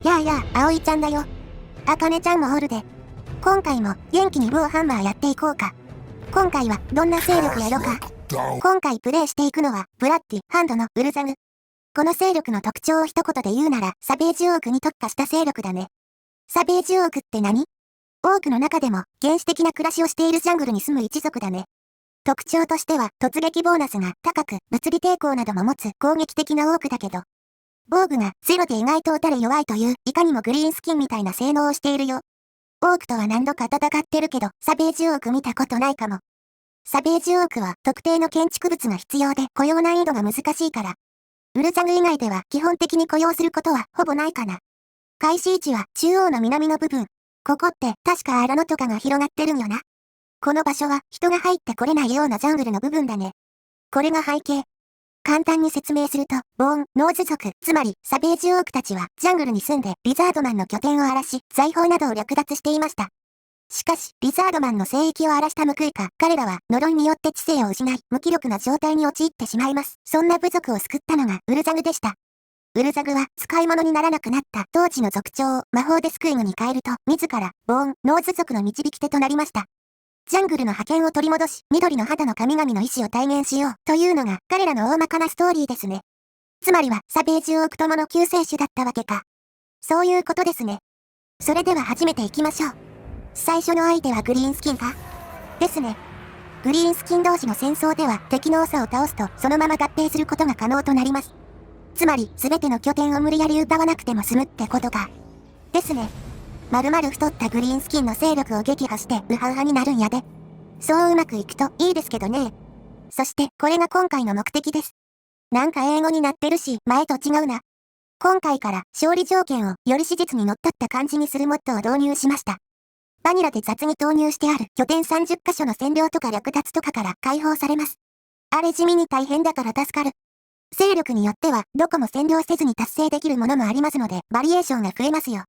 やあやあ、葵ちゃんだよ。あかねちゃんもおるで。今回も元気にウォーハンマーやっていこうか。今回はどんな勢力やろか。今回プレイしていくのは、ブラッディ、ハンドのウルザグ。この勢力の特徴を一言で言うなら、サベージオークに特化した勢力だね。サベージオークって何？オークの中でも原始的な暮らしをしているジャングルに住む一族だね。特徴としては突撃ボーナスが高く物理抵抗なども持つ攻撃的なオークだけど、防具がゼロで意外と打たれ弱いといういかにもグリーンスキンみたいな性能をしているよ。オークとは何度か戦ってるけどサベージオーク見たことないかも。サベージオークは特定の建築物が必要で雇用難易度が難しいから。ウルザグ以外では基本的に雇用することはほぼないかな。開始位置は中央の南の部分。ここって確か荒野とかが広がってるんよな。この場所は人が入ってこれないようなジャングルの部分だね。これが背景。簡単に説明すると、ボーン、ノーズ族、つまりサベージオークたちはジャングルに住んでリザードマンの拠点を荒らし、財宝などを略奪していました。しかし、リザードマンの聖域を荒らした報いか、彼らは呪いによって知性を失い、無気力な状態に陥ってしまいます。そんな部族を救ったのがウルザグでした。ウルザグは使い物にならなくなった当時の族長を魔法で救い具に変えると、自ら、ボーン、ノーズ族の導き手となりました。ジャングルの覇権を取り戻し、緑の肌の神々の意志を体現しようというのが彼らの大まかなストーリーですね。つまりはサベージオークともの救世主だったわけか。そういうことですね。それでは始めていきましょう。最初の相手はグリーンスキンかですね。グリーンスキン同士の戦争では敵の長を倒すとそのまま合併することが可能となります。つまり全ての拠点を無理やり奪わなくても済むってことか。ですね。まるまる太ったグリーンスキンの勢力を撃破してウハウハになるんやで。そううまくいくといいですけどね。そしてこれが今回の目的です。なんか英語になってるし前と違うな。今回から勝利条件をより史実にのっとった感じにするモッドを導入しました。バニラで雑に投入してある拠点30カ所の占領とか略奪とかから解放されます。あれ地味に大変だから助かる。勢力によってはどこも占領せずに達成できるものもありますのでバリエーションが増えますよ。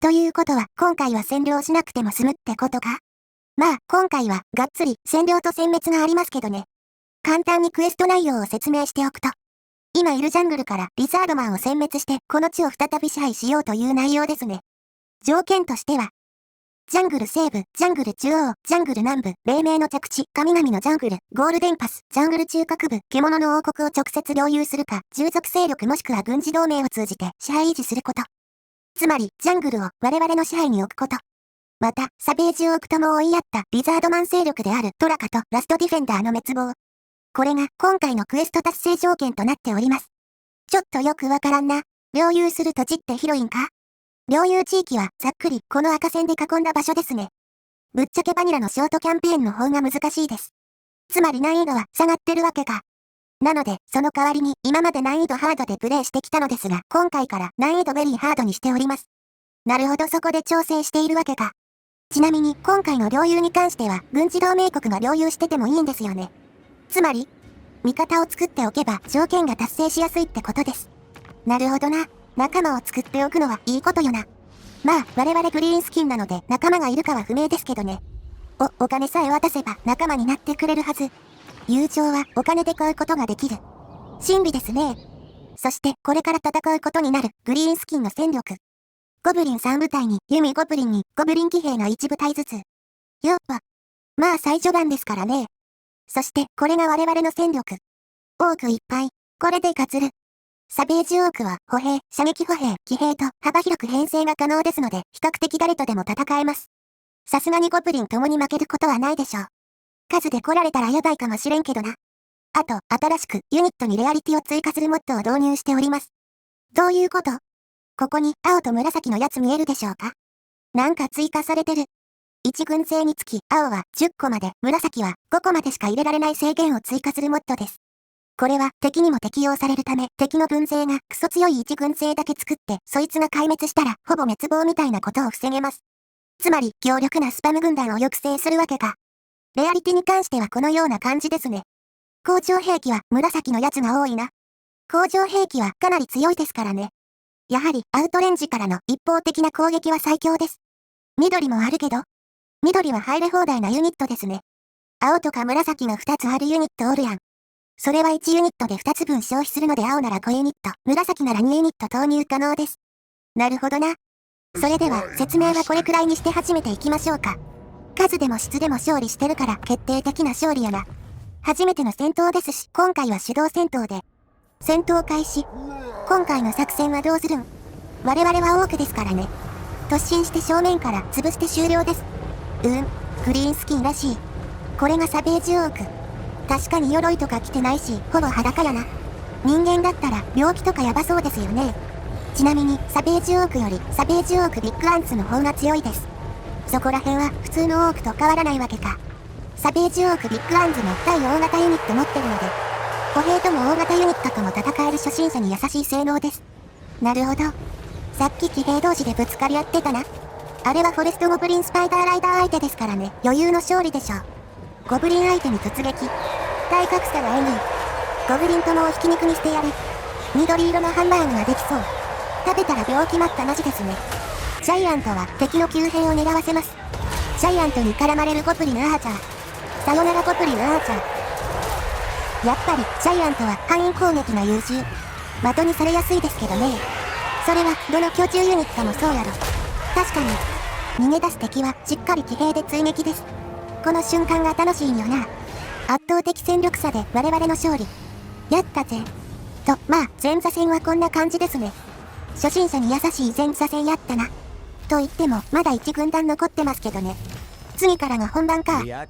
ということは今回は占領しなくても済むってことか？まあ今回はがっつり占領と殲滅がありますけどね。簡単にクエスト内容を説明しておくと。今いるジャングルからリザードマンを殲滅してこの地を再び支配しようという内容ですね。条件としては、ジャングル西部、ジャングル中央、ジャングル南部、黎明の着地、神々のジャングル、ゴールデンパス、ジャングル中核部、獣の王国を直接領有するか、従属勢力もしくは軍事同盟を通じて支配維持すること。つまり、ジャングルを我々の支配に置くこと。また、サベージオークとも追いやったリザードマン勢力であるトラカとラストディフェンダーの滅亡。これが今回のクエスト達成条件となっております。ちょっとよくわからんな。領有する土地って広いんか？領有地域はざっくりこの赤線で囲んだ場所ですね。ぶっちゃけバニラのショートキャンペーンの方が難しいです。つまり難易度は下がってるわけか。なので、その代わりに今まで難易度ハードでプレイしてきたのですが、今回から難易度ベリーハードにしております。なるほどそこで調整しているわけか。ちなみに今回の領有に関しては軍事同盟国が領有しててもいいんですよね。つまり、味方を作っておけば条件が達成しやすいってことです。なるほどな。仲間を作っておくのはいいことよな。まあ、我々グリーンスキンなので仲間がいるかは不明ですけどね。お金さえ渡せば仲間になってくれるはず。友情はお金で買うことができる。真理ですね。そしてこれから戦うことになるグリーンスキンの戦力。ゴブリン3部隊に弓ゴブリンにゴブリン騎兵が1部隊ずつ。やっぱ。まあ最初版ですからね。そしてこれが我々の戦力。多くいっぱい。これで勝つる。サベージオークは歩兵、射撃歩兵、騎兵と幅広く編成が可能ですので比較的誰とでも戦えます。さすがにゴブリン共に負けることはないでしょう。数で来られたらやばいかもしれんけどな。あと、新しくユニットにレアリティを追加するモッドを導入しております。どういうこと？ここに青と紫のやつ見えるでしょうか？なんか追加されてる。1軍勢につき青は10個まで、紫は5個までしか入れられない制限を追加するモッドです。これは敵にも適用されるため、敵の軍勢がクソ強い1軍勢だけ作って、そいつが壊滅したらほぼ滅亡みたいなことを防げます。つまり、強力なスパム軍団を抑制するわけか。レアリティに関してはこのような感じですね。工場兵器は紫のやつが多いな。工場兵器はかなり強いですからね。やはりアウトレンジからの一方的な攻撃は最強です。緑もあるけど、緑は入れ放題なユニットですね。青とか紫が2つあるユニットおるやん。それは1ユニットで2つ分消費するので青なら5ユニット、紫なら2ユニット投入可能です。なるほどな。それでは説明はこれくらいにして始めていきましょうか。数でも質でも勝利してるから決定的な勝利やな。初めての戦闘ですし、今回は手動戦闘で。戦闘開始。今回の作戦はどうするん？我々はオークですからね。突進して正面から潰して終了です。グリーンスキンらしい。これがサベージオーク。確かに鎧とか着てないし、ほぼ裸やな。人間だったら病気とかヤバそうですよね。ちなみにサベージオークよりサベージオークビッグアンツの方が強いです。そこら辺は普通のオークと変わらないわけか。サベージオークビッグアンズも対大型ユニット持ってるので、歩兵とも大型ユニットとも戦える初心者に優しい性能です。なるほど。さっき騎兵同士でぶつかり合ってたな。あれはフォレストゴブリンスパイダーライダー相手ですからね、余裕の勝利でしょう。ゴブリン相手に突撃。体格差がえぐい。ゴブリンともをひき肉にしてやる。緑色のハンバーグができそう。食べたら病気待ったマジですね。ジャイアントは敵の急変を狙わせます。ジャイアントに絡まれるゴブリンアーチャー。さよならゴブリンアーチャー。やっぱりジャイアントは範囲攻撃が優秀。的にされやすいですけどね。それはどの巨獣ユニットもそうやろ。確かに。逃げ出す敵はしっかり騎兵で追撃です。この瞬間が楽しいんよな。圧倒的戦力差で我々の勝利。やったぜ。と、まあ、前座戦はこんな感じですね。初心者に優しい前座戦やったな。と言っても、まだ1軍団残ってますけどね。次からが本番か。次は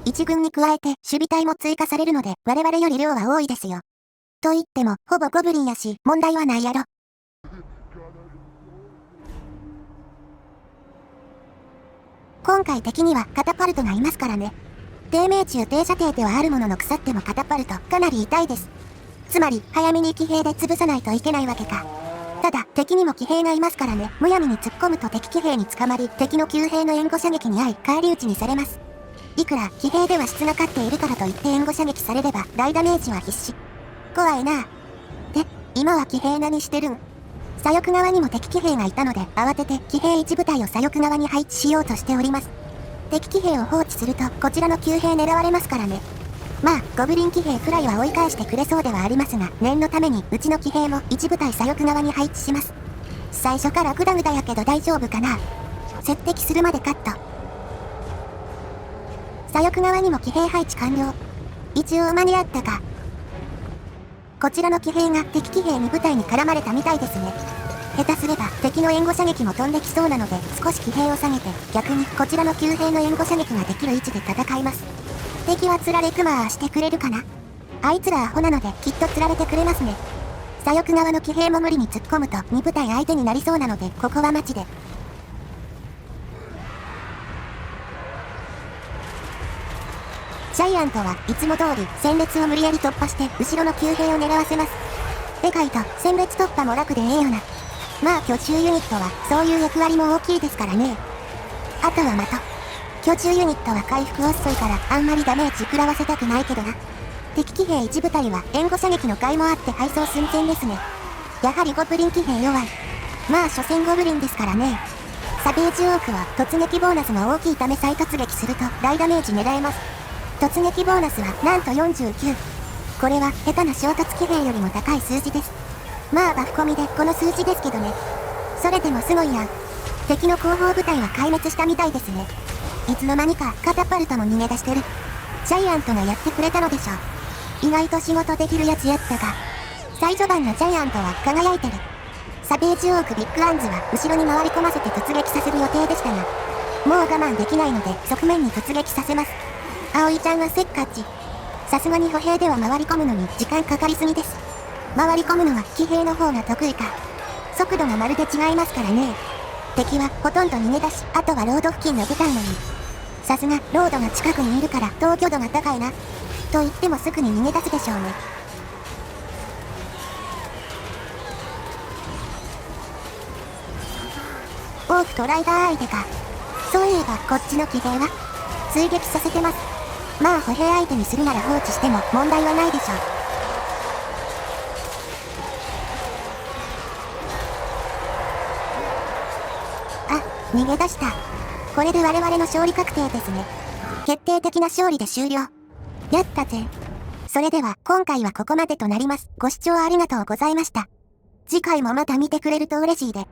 1軍に加えて守備隊も追加されるので、我々より量は多いですよ。と言っても、ほぼゴブリンやし、問題はないやろ。今回敵にはカタパルトがいますからね。低命中低射程ではあるものの腐ってもカタパルトかなり痛いです。つまり早めに騎兵で潰さないといけないわけか。ただ敵にも騎兵がいますからね。むやみに突っ込むと敵騎兵に捕まり敵の急兵の援護射撃に遭い返り討ちにされます。いくら騎兵では質が勝っているからといって援護射撃されれば大ダメージは必至。怖いな。で、今は騎兵何してるん？左翼側にも敵騎兵がいたので慌てて騎兵1部隊を左翼側に配置しようとしております。敵騎兵を放置するとこちらの急兵狙われますからね。まあゴブリン騎兵くらいは追い返してくれそうではありますが、念のためにうちの騎兵も1部隊左翼側に配置します。最初からグダグダやけど大丈夫かな。接敵するまでカット。左翼側にも騎兵配置完了。一応間に合ったか。こちらの騎兵が敵騎兵2部隊に絡まれたみたいですね。下手すれば敵の援護射撃も飛んできそうなので少し騎兵を下げて逆にこちらの急兵の援護射撃ができる位置で戦います。敵はつられクマーしてくれるかな。あいつらアホなのできっとつられてくれますね。左翼側の騎兵も無理に突っ込むと2部隊相手になりそうなのでここは待ちで。ジャイアントはいつも通り戦列を無理やり突破して後ろの急兵を狙わせます。でかいと戦列突破も楽でええよな。まあ巨獣ユニットはそういう役割も大きいですからね。あとは的。巨獣ユニットは回復遅いからあんまりダメージ食らわせたくないけどな。敵騎兵1部隊は援護射撃の甲斐もあって敗走寸前ですね。やはりゴブリン騎兵弱い。まあ所詮ゴブリンですからね。サベージオークは突撃ボーナスが大きいため再突撃すると大ダメージ狙えます。突撃ボーナスはなんと49。これは下手な衝突騎兵よりも高い数字です。まあバフ込みでこの数字ですけどね。それでもすごいやん。敵の後方部隊は壊滅したみたいですね。いつの間にかカタパルトも逃げ出してる。ジャイアントがやってくれたのでしょう。意外と仕事できるやつやったか。最序盤のジャイアントは輝いてる。サベージオークビッグアンズは後ろに回り込ませて突撃させる予定でしたが、もう我慢できないので側面に突撃させます。葵ちゃんはせっかち。さすがに歩兵では回り込むのに時間かかりすぎです。回り込むのは騎兵の方が得意か。速度がまるで違いますからね。敵はほとんど逃げ出し、あとはロード付近の部隊のみ。さすがロードが近くにいるから投挙度が高いな。と言ってもすぐに逃げ出すでしょうね。オークとライダー相手か。そういえばこっちの騎兵は追撃させてます。まあ歩兵相手にするなら放置しても問題はないでしょう。あ、逃げ出した。これで我々の勝利確定ですね。決定的な勝利で終了。やったぜ。それでは今回はここまでとなります。ご視聴ありがとうございました。次回もまた見てくれると嬉しいで。